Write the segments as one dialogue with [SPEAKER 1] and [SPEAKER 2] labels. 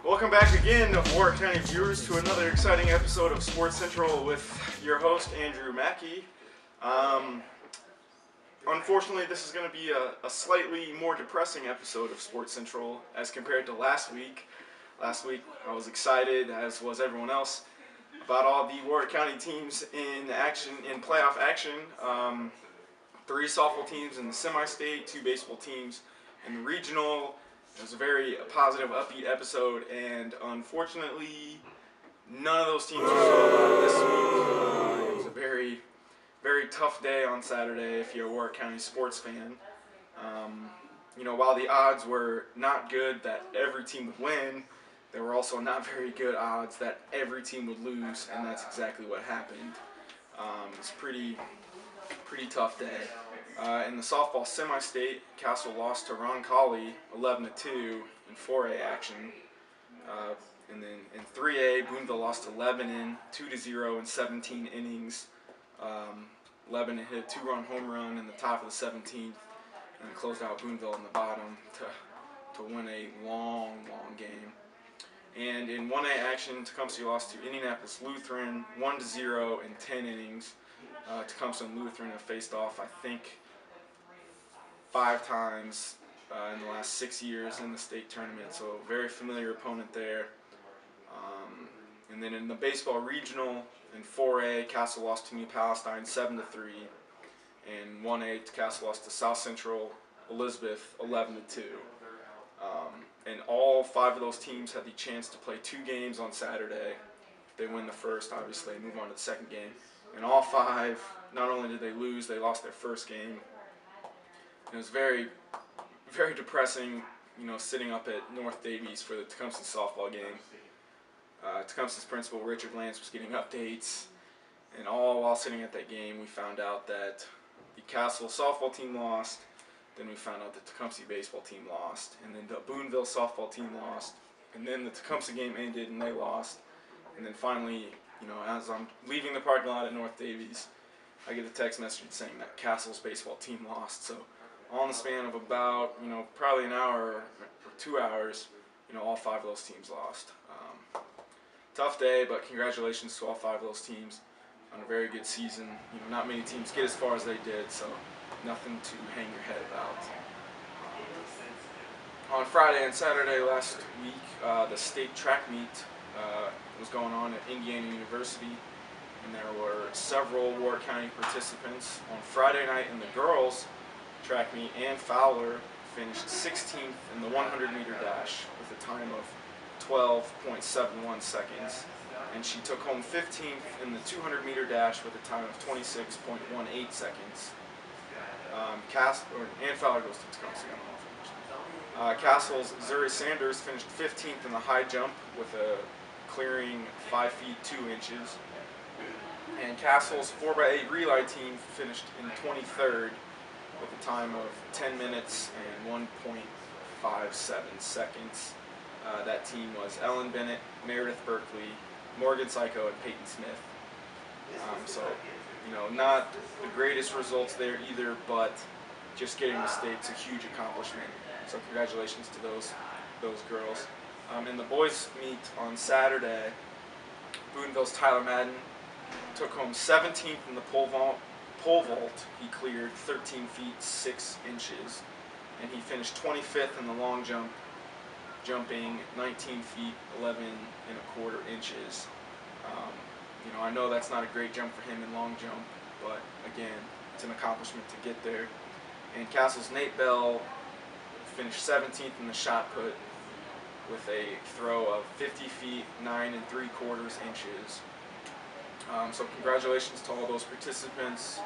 [SPEAKER 1] Welcome back again, Warwick County viewers, to another exciting episode of Sports Central with your host, Andrew Mackey. Unfortunately, this is going to be a slightly more depressing episode of Sports Central as compared to last week. Last week, I was excited, as was everyone else, about all the Warwick County teams in action, in playoff action. 3 softball teams in the semi-state, 2 baseball teams in the regional. It was a very positive, upbeat episode, and unfortunately, none of those teams are still alive this week. It was a very, very tough day on Saturday if you're a Warwick County sports fan. While the odds were not good that every team would win, there were also not very good odds that every team would lose, and that's exactly what happened. It's a pretty tough day. In the softball semi-state, Castle lost to Roncalli 11-2 in 4A action. And then in 3A, Boonville lost to Lebanon 2-0 in 17 innings. Lebanon hit a 2-run home run in the top of the 17th and closed out Boonville in the bottom to win a long game. And in 1A action, Tecumseh lost to Indianapolis Lutheran 1-0 in 10 innings. Tecumseh and Lutheran have faced off, I think, 5 times in the last 6 years in the state tournament, so very familiar opponent there. And then in the baseball regional, in 4A, Castle lost to New Palestine 7-3. In 1A, Castle lost to South Central Elizabeth 11-2. And all 5 of those teams had the chance to play 2 games on Saturday. If they win the first, obviously, they move on to the second game. And all 5, not only did they lose, they lost their first game. It was very, very depressing, sitting up at North Davies for the Tecumseh softball game. Tecumseh's principal, Richard Lance, was getting updates, and all while sitting at that game, we found out that the Castle softball team lost, then we found out the Tecumseh baseball team lost, and then the Boonville softball team lost, and then the Tecumseh game ended and they lost, and then finally, as I'm leaving the parking lot at North Davies, I get a text message saying that Castle's baseball team lost. So all in the span of about, probably an hour or 2 hours, all 5 of those teams lost. Tough day, but congratulations to all 5 of those teams on a very good season. Not many teams get as far as they did, so nothing to hang your head about. On Friday and Saturday last week, the state track meet was going on at Indiana University, and there were several Warwick County participants. On Friday night in the girls track meet, Ann Fowler finished 16th in the 100-meter dash with a time of 12.71 seconds, and she took home 15th in the 200-meter dash with a time of 26.18 seconds. Ann Fowler goes to Tecumseh. Castle's Zuri Sanders finished 15th in the high jump with a clearing 5 feet 2 inches. And Castle's 4x8 relay team finished in 23rd with a time of 10 minutes and 1.57 seconds. That team was Ellen Bennett, Meredith Berkeley, Morgan Psycho, and Peyton Smith. Not the greatest results there either, but just getting the state's a huge accomplishment. So congratulations to those girls. In the boys' meet on Saturday, Boonville's Tyler Madden took home 17th in the pole vault. He cleared 13 feet 6 inches, and he finished 25th in the long jump, jumping 19 feet 11.25 inches. I know that's not a great jump for him in long jump, but again, it's an accomplishment to get there. And Castle's Nate Bell finished 17th in the shot put with a throw of 50 feet 9.75 inches. So congratulations to all those participants.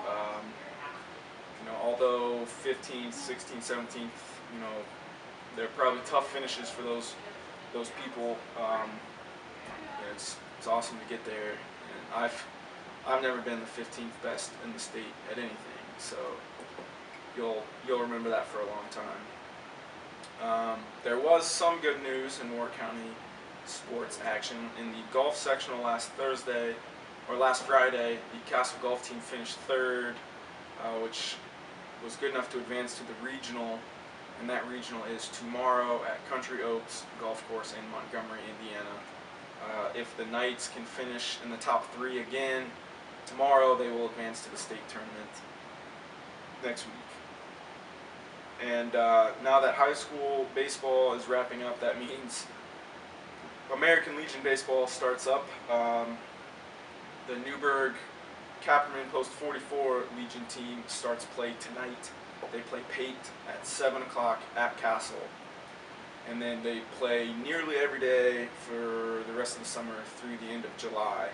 [SPEAKER 1] Although 15th, 16th, 17th, they're probably tough finishes for those people. It's awesome to get there, and I've never been the 15th best in the state at anything, so you'll remember that for a long time. There was some good news in Warwick County sports action. In the golf sectional last Friday, the Castle golf team finished 3rd, which was good enough to advance to the regional and that regional is tomorrow at Country Oaks Golf Course in Montgomery, Indiana. If the Knights can finish in the top 3 again tomorrow, they will advance to the state tournament next week. And now that high school baseball is wrapping up, that means American Legion baseball starts up. The Newburgh Capperman Post 44 Legion team starts play tonight. They play Pate at 7 o'clock at Castle. And then they play nearly every day for the rest of the summer through the end of July.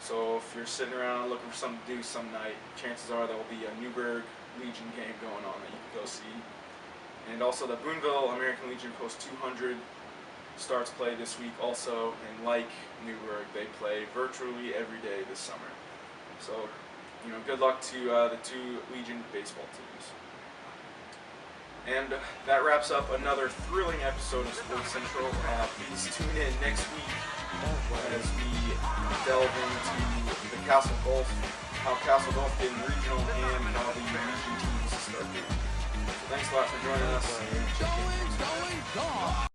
[SPEAKER 1] So if you're sitting around looking for something to do some night, chances are there will be a Newburgh Legion game going on that you can go see. And also the Boonville American Legion Post 200 starts play this week also, and like Newburgh, they play virtually every day this summer. So, good luck to the 2 Legion baseball teams. And that wraps up another thrilling episode of Sports Central. Please tune in next week as we delve into the Castle Golf, how Castle Golf did in regional, and how the Legion teams started. Thanks a lot for joining us.